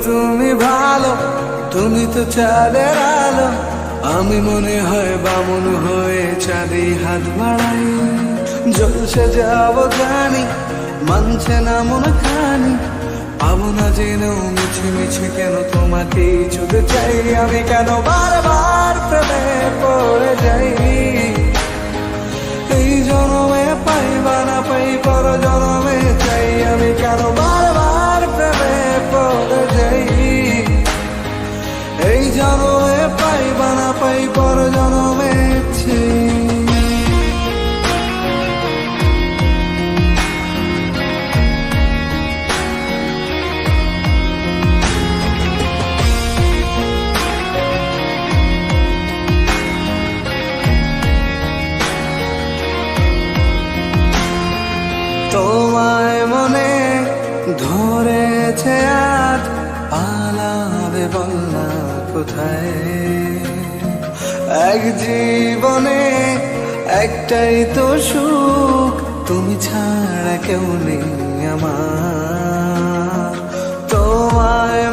তুমি ভালো, তুমি তো চাঁদের আলো। আমি মনে হয় বামন হয়ে চাঁদে হাত বাড়াই। জলসে যাবো জানি, মানছে না মন খানি। পাবো না জেনেও মিছে মিছে কেন তোমাকে ছুঁতে চাই। আমি কেন বারবার প্রেমে পড়ে যাই। এই জনমে পাই বা না পাই, পর জনমে চাই। আমি কেন বারবার প্রেমে পড়ে যাই। এই জনমে পাই বা না পাই, পর জনমে চাই। তোমায় মনে ধরেছে আজ, পালাবে বলনা কোথায়। এক জীবনে একটাই তো সুখ, তুমি ছাড়া কেউ নেই আমার। তোমায়